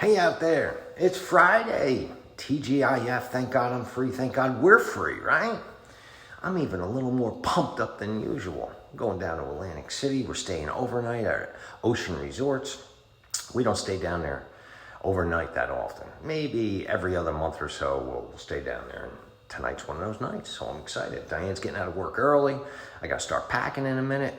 Hey out there, it's Friday. TGIF, thank God I'm free, thank God we're free, right? I'm even a little more pumped up than usual. I'm going down to Atlantic City, we're staying overnight at Ocean Resorts. We don't stay down there overnight that often. Maybe every other month or so we'll stay down there. And tonight's one of those nights, so I'm excited. Diane's getting out of work early. I gotta start packing in a minute.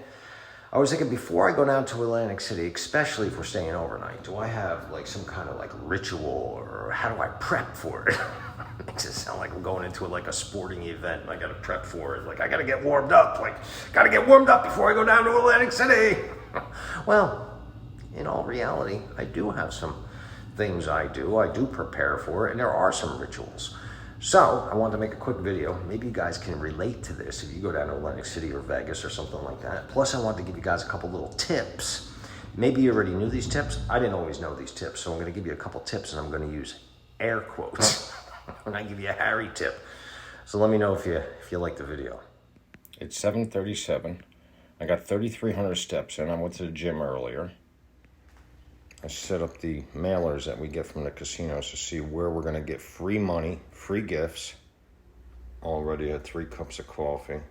I was thinking before I go down to Atlantic City, especially if we're staying overnight, do I have like some kind of like ritual or how do I prep for it? It makes it sound like I'm going into like a sporting event and I gotta prep for it. Like I gotta get warmed up, before I go down to Atlantic City. Well, in all reality, I do have some things I do prepare for it, and there are some rituals. So I wanted to make a quick video. Maybe you guys can relate to this if you go down to Atlantic City or Vegas or something like that. Plus I wanted to give you guys a couple little tips. Maybe you already knew these tips. I didn't always know these tips, so I'm gonna give you a couple tips and I'm gonna use air quotes when I give you a Harry tip. So let me know if you like the video. It's 7:37. I got 3,300 steps in. I went to the gym earlier. I set up the mailers that we get from the casinos to see where we're going to get free money, free gifts. Already had 3 cups of coffee.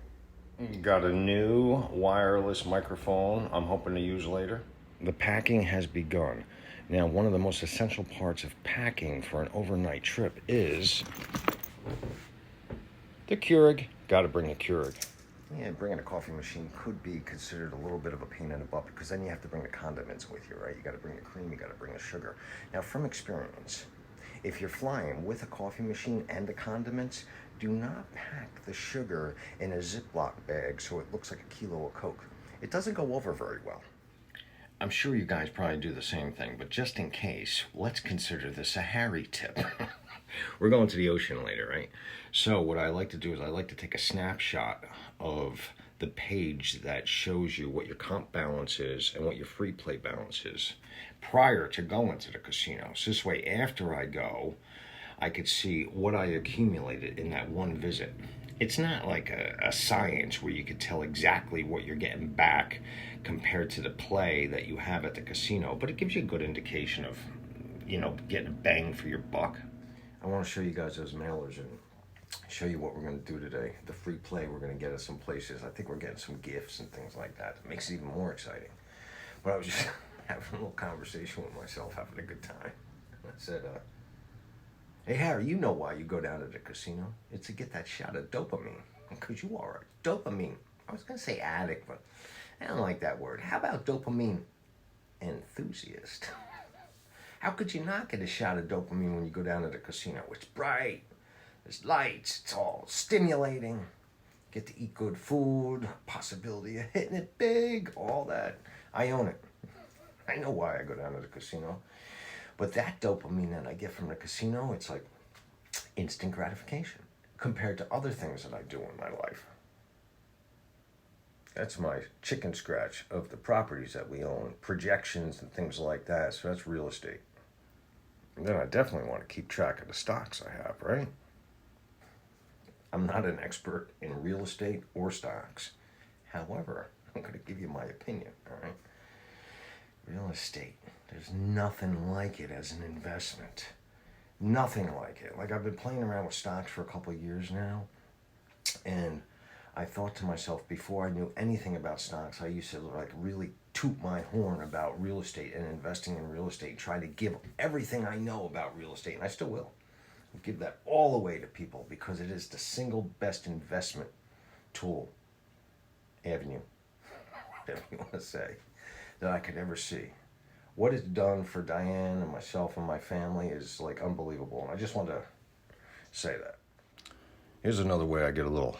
Got a new wireless microphone I'm hoping to use later. The packing has begun. Now, one of the most essential parts of packing for an overnight trip is the Keurig. Got to bring a Keurig. Yeah, bringing a coffee machine could be considered a little bit of a pain in the butt because then you have to bring the condiments with you, right? You got to bring the cream, you got to bring the sugar. Now, from experience, if you're flying with a coffee machine and the condiments, do not pack the sugar in a Ziploc bag so it looks like a kilo of Coke. It doesn't go over very well. I'm sure you guys probably do the same thing, but just in case, let's consider this a Harry tip. We're going to the ocean later, right? So what I like to do is I like to take a snapshot of the page that shows you what your comp balance is and what your free play balance is prior to going to the casinos. This way, after I go, I could see what I accumulated in that one visit. It's not like a science where you could tell exactly what you're getting back compared to the play that you have at the casino, but it gives you a good indication of, getting a bang for your buck. I want to show you guys those mailers and show you what we're going to do today. The free play we're going to get at some places. I think we're getting some gifts and things like that. It makes it even more exciting. But I was just having a little conversation with myself, having a good time. I said, hey, Harry, you know why you go down to the casino? It's to get that shot of dopamine. Because you are a dopamine. I was going to say addict, but I don't like that word. How about dopamine enthusiast? How could you not get a shot of dopamine when you go down to the casino? It's bright, there's lights, it's all stimulating. Get to eat good food, possibility of hitting it big, all that. I own it. I know why I go down to the casino. But that dopamine that I get from the casino, it's like instant gratification compared to other things that I do in my life. That's my chicken scratch of the properties that we own, projections and things like that. So that's real estate. And then I definitely want to keep track of the stocks I have, right? I'm not an expert in real estate or stocks. However, I'm going to give you my opinion, all right? Real estate, there's nothing like it as an investment. Nothing like it. Like I've been playing around with stocks for a couple of years now, and I thought to myself, before I knew anything about stocks, I used to really toot my horn about real estate and investing in real estate, try to give everything I know about real estate, and I still will. I'll give that all away to people because it is the single best investment tool, avenue, whatever you want to say, that I could ever see. What it's done for Diane and myself and my family is like unbelievable, and I just wanted to say that. Here's another way I get a little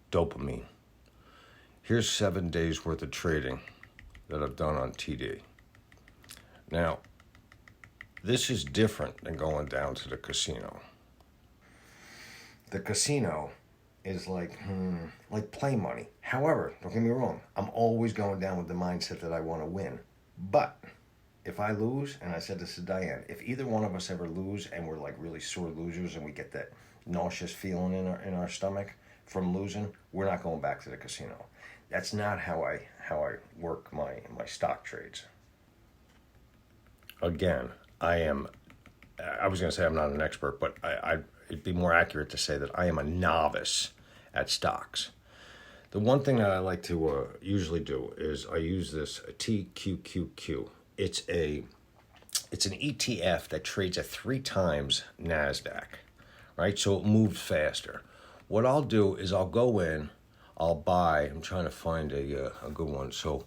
dopamine. Here's 7 days worth of trading that I've done on TD. Now, this is different than going down to the casino. The casino is like play money. However, don't get me wrong, I'm always going down with the mindset that I want to win. But if I lose, and I said this to Diane, if either one of us ever lose and we're like really sore losers and we get that nauseous feeling in our stomach from losing, we're not going back to the casino. That's not how I work my stock trades. Again, I am I was going to say I'm not an expert, but it'd be more accurate to say that I am a novice at stocks. The one thing that I like to usually do is I use this TQQQ. It's an ETF that trades at 3 times NASDAQ, right? So it moves faster. What I'll do is I'll go in, I'll buy, I'm trying to find a good one. So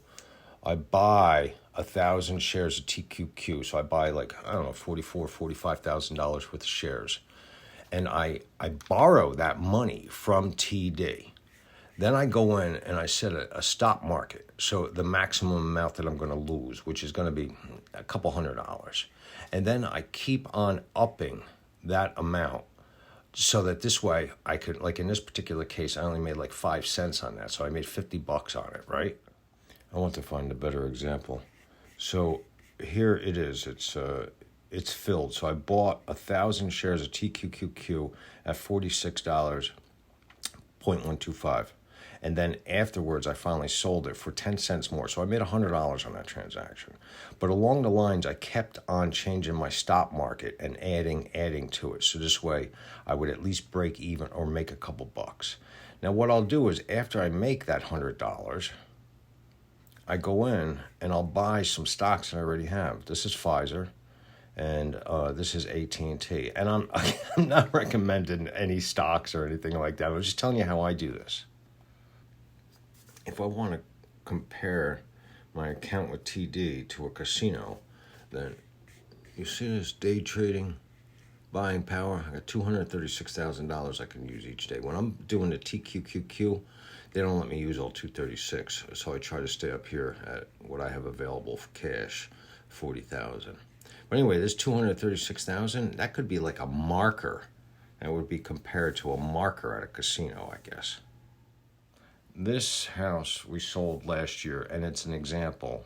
I buy 1,000 shares of TQQ. So I buy $45,000 worth of shares. And I borrow that money from TD. Then I go in and I set a stop market. So the maximum amount that I'm going to lose, which is going to be a couple $100. And then I keep on upping that amount so that this way I could, like in this particular case, I only made like 5 cents on that. So I made $50 on it, right? I want to find a better example. So here it is. It's filled. So I bought 1,000 shares of TQQQ at $46.125. And then afterwards, I finally sold it for 10 cents more. So I made $100 on that transaction. But along the lines, I kept on changing my stop market and adding to it. So this way, I would at least break even or make a couple bucks. Now, what I'll do is after I make that $100, I go in and I'll buy some stocks that I already have. This is Pfizer. And this is AT&T. And I'm not recommending any stocks or anything like that. I'm just telling you how I do this. If I want to compare my account with TD to a casino, then you see this day trading, buying power. I got $236,000 I can use each day. When I'm doing the TQQQ, they don't let me use all 236. So I try to stay up here at what I have available for cash, 40,000. But anyway, this 236,000, that could be like a marker. That would be compared to a marker at a casino, I guess. This house we sold last year, and it's an example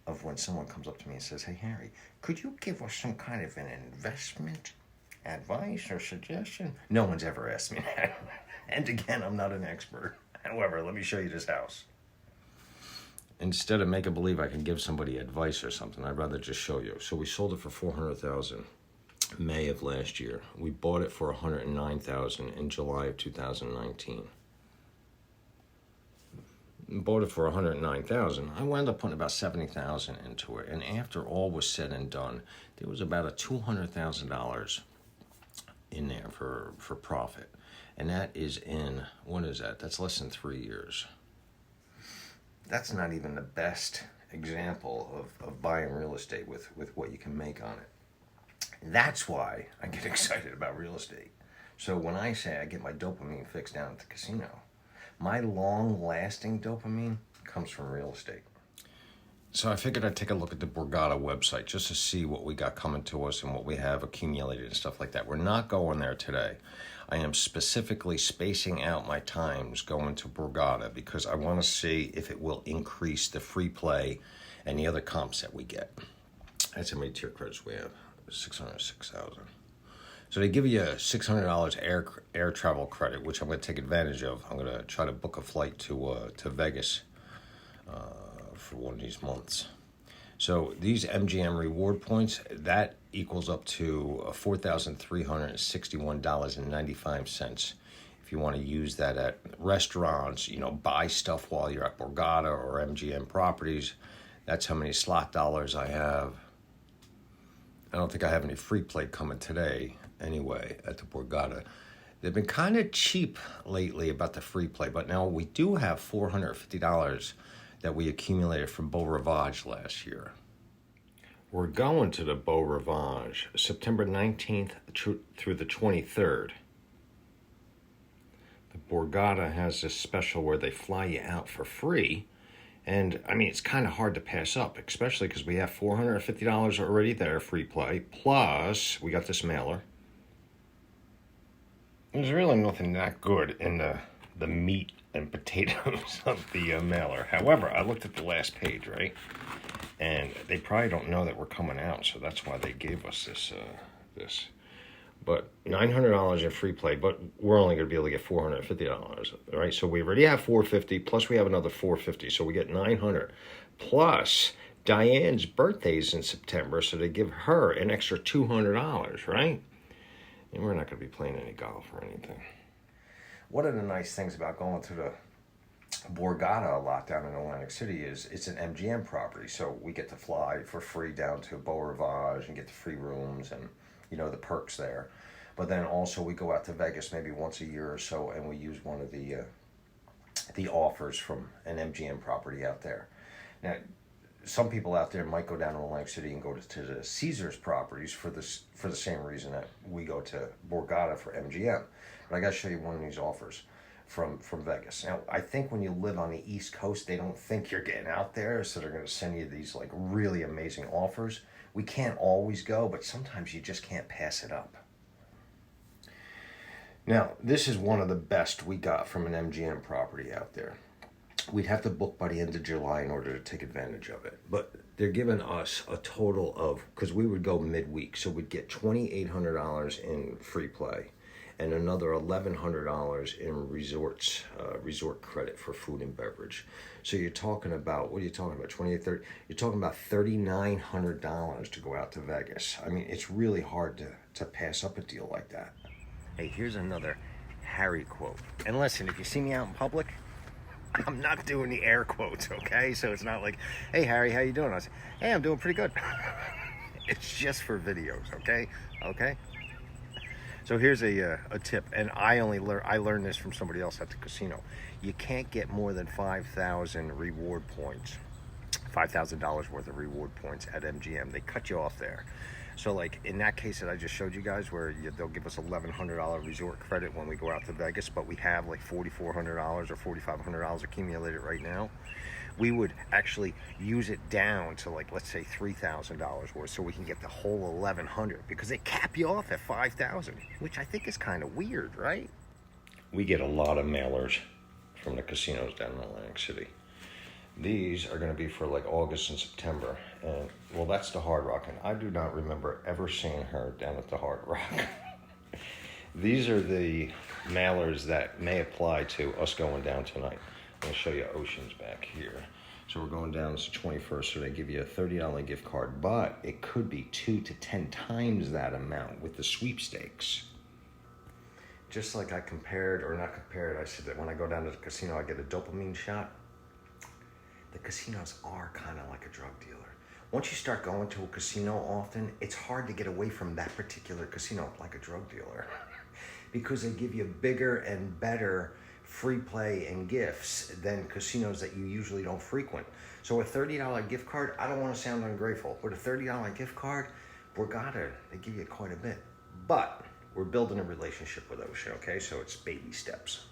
of when someone comes up to me and says, "Hey, Harry, could you give us some kind of an investment advice or suggestion?" No one's ever asked me that. And again, I'm not an expert. However, let me show you this house. Instead of making believe I can give somebody advice or something, I'd rather just show you. So we sold it for $400,000 May of last year. We bought it for $109,000 in July of 2019. Bought it for $109,000. I wound up putting about $70,000 into it, and after all was said and done, there was about a $200,000 in there for profit, and that is in, what is that? That's less than 3 years. That's not even the best example of buying real estate with what you can make on it. That's why I get excited about real estate. So when I say I get my dopamine fix down at the casino, my long-lasting dopamine comes from real estate. So I figured I'd take a look at the Borgata website just to see what we got coming to us and what we have accumulated and stuff like that. We're not going there today. I am specifically spacing out my times going to Borgata because I want to see if it will increase the free play and the other comps that we get. That's how many tier credits we have, 606,000. So they give you a $600 air travel credit, which I'm going to take advantage of. I'm going to try to book a flight to Vegas for one of these months. So these MGM reward points, that equals up to $4,361.95. If you want to use that at restaurants, buy stuff while you're at Borgata or MGM properties, that's how many slot dollars I have. I don't think I have any free play coming today anyway at the Borgata. They've been kind of cheap lately about the free play, but now we do have $450 that we accumulated from Beau Rivage last year. We're going to the Beau Rivage September 19th through the 23rd. The Borgata has this special where they fly you out for free. And, it's kind of hard to pass up, especially because we have $450 already there, free play. Plus, we got this mailer. There's really nothing that good in the meat and potatoes of the mailer. However, I looked at the last page, right? And they probably don't know that we're coming out, so that's why they gave us this. But $900 in free play, but we're only going to be able to get $450, right? So we already have $450, plus we have another $450, so we get $900. Plus, Diane's birthday's in September, so they give her an extra $200, right? And we're not going to be playing any golf or anything. One of the nice things about going to the Borgata a lot down in Atlantic City is it's an MGM property, so we get to fly for free down to Beau Rivage and get the free rooms and, you know, the perks there. But then also we go out to Vegas maybe once a year or so, and we use one of the offers from an MGM property out there. Now, some people out there might go down to Atlantic City and go to the Caesars properties for the same reason that we go to Borgata for MGM. But I got to show you one of these offers from Vegas. Now, I think when you live on the East Coast, they don't think you're getting out there, so they're going to send you these like really amazing offers. We can't always go, but sometimes you just can't pass it up. Now, this is one of the best we got from an MGM property out there. We'd have to book by the end of July in order to take advantage of it. But they're giving us a total of, because we would go midweek, so we'd get $2,800 in free play and another $1,100 in resort credit for food and beverage. So you're talking about, what are you talking about, 28, 30? You're talking about $3,900 to go out to Vegas. I mean, it's really hard to pass up a deal like that. Hey, here's another Harry quote. And listen, if you see me out in public, I'm not doing the air quotes, okay? So it's not like, hey, Harry, how you doing? I say, hey, I'm doing pretty good. It's just for videos, okay? Okay? So here's a tip, and I learned this from somebody else at the casino. You can't get more than 5,000 reward points, $5,000 worth of reward points at MGM. They cut you off there. So like in that case that I just showed you guys, where they'll give us $1,100 resort credit when we go out to Vegas, but we have like $4,400 or $4,500 accumulated right now, we would actually use it down to like, let's say $3,000 worth, so we can get the whole $1,100, because they cap you off at $5,000, which I think is kind of weird, right? We get a lot of mailers from the casinos down in Atlantic City. These are going to be for like August and September. And well, that's the Hard Rock. And I do not remember ever seeing her down at the Hard Rock. These are the mailers that may apply to us going down tonight. I'm going to show you Ocean's back here. So we're going down, it's the 21st, so they give you a $30 gift card, but it could be 2 to 10 times that amount with the sweepstakes. Just like I said that when I go down to the casino, I get a dopamine shot. The casinos are kind of like a drug dealer. Once you start going to a casino often, it's hard to get away from that particular casino like a drug dealer because they give you bigger and better free play and gifts than casinos that you usually don't frequent. So a $30 gift card, I don't want to sound ungrateful, but a $30 gift card, Borgata, they give you quite a bit. But we're building a relationship with Ocean, okay? So it's baby steps.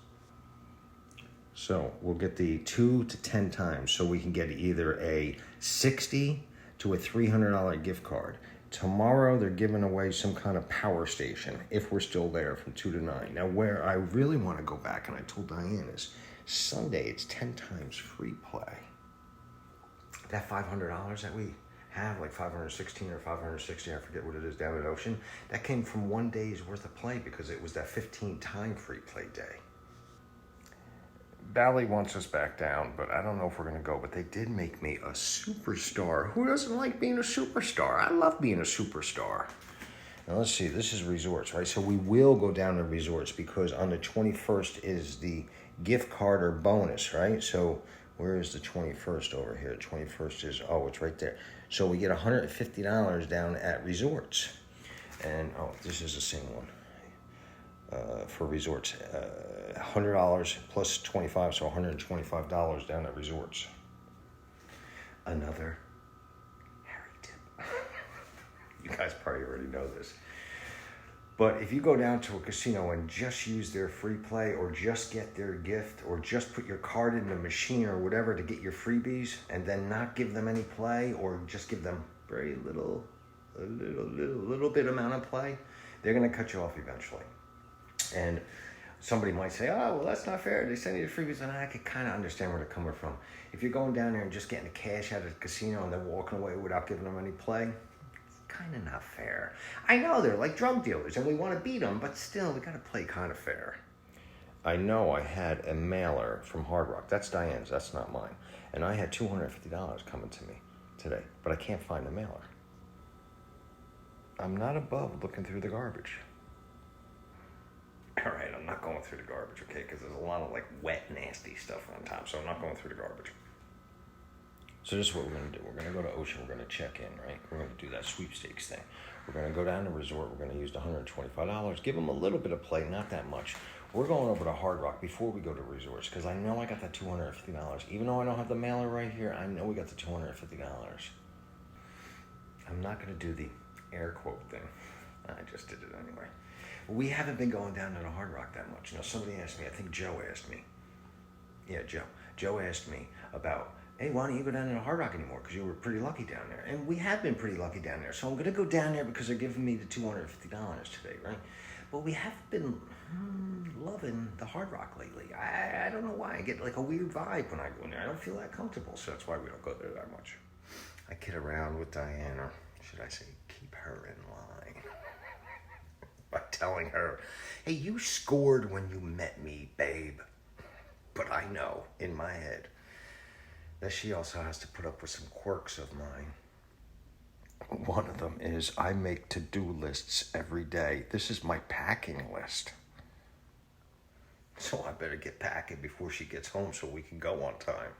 So we'll get the 2 to 10 times, so we can get either a $60 to a $300 gift card. Tomorrow they're giving away some kind of power station, if we're still there, from 2 to 9. Now where I really want to go back, and I told Diane, is Sunday it's 10 times free play. That $500 that we have, like 516 or 560, I forget what it is, down at Ocean, that came from one day's worth of play because it was that 15-time free play day. Bally wants us back down, but I don't know if we're going to go. But they did make me a superstar. Who doesn't like being a superstar? I love being a superstar. Now, let's see. This is resorts, right? So we will go down to resorts because on the 21st is the gift card or bonus, right? So where is the 21st over here? The 21st is, oh, it's right there. So we get $150 down at resorts. And, oh, this is the same one. For resorts, $100 plus 25, so $125 down at resorts. Another Harry tip. You guys probably already know this. But if you go down to a casino and just use their free play, or just get their gift, or just put your card in the machine or whatever to get your freebies, and then not give them any play, or just give them very little bit amount of play, they're going to cut you off eventually. And somebody might say, oh, well, that's not fair. They send you the freebies. And I can kind of understand where they're coming from. If you're going down there and just getting the cash out of the casino and then walking away without giving them any play, it's kind of not fair. I know they're like drug dealers and we want to beat them, but still, we got to play kind of fair. I know I had a mailer from Hard Rock. That's Diane's. That's not mine. And I had $250 coming to me. today, but I can't find the mailer. I'm not above looking through the garbage. All right, I'm not going through the garbage, okay? Because there's a lot of like wet, nasty stuff on top, so I'm not going through the garbage. So this is what we're going to do. We're going to go to Ocean. We're going to check in, right? We're going to do that sweepstakes thing. We're going to go down to the resort. We're going to use the $125. Give them a little bit of play, not that much. We're going over to Hard Rock before we go to resorts because I know I got that $250. Even though I don't have the mailer right here, I know we got the $250. I'm not going to do the air quote thing. I just did it anyway. We haven't been going down to the Hard Rock that much. You know, somebody asked me, I think Joe asked me. Yeah, Joe. Joe asked me about, hey, why don't you go down to the Hard Rock anymore? Because you were pretty lucky down there. And we have been pretty lucky down there. So I'm going to go down there because they're giving me the $250 today, right? But we haven't been loving the Hard Rock lately. I don't know why. I get like a weird vibe when I go in there. I don't feel that comfortable. So that's why we don't go there that much. I kid around with Diane, or should I say keep her in line, by telling her, hey, you scored when you met me, babe. But I know in my head that she also has to put up with some quirks of mine. One of them is I make to-do lists every day. This is my packing list. So I better get packing before she gets home so we can go on time.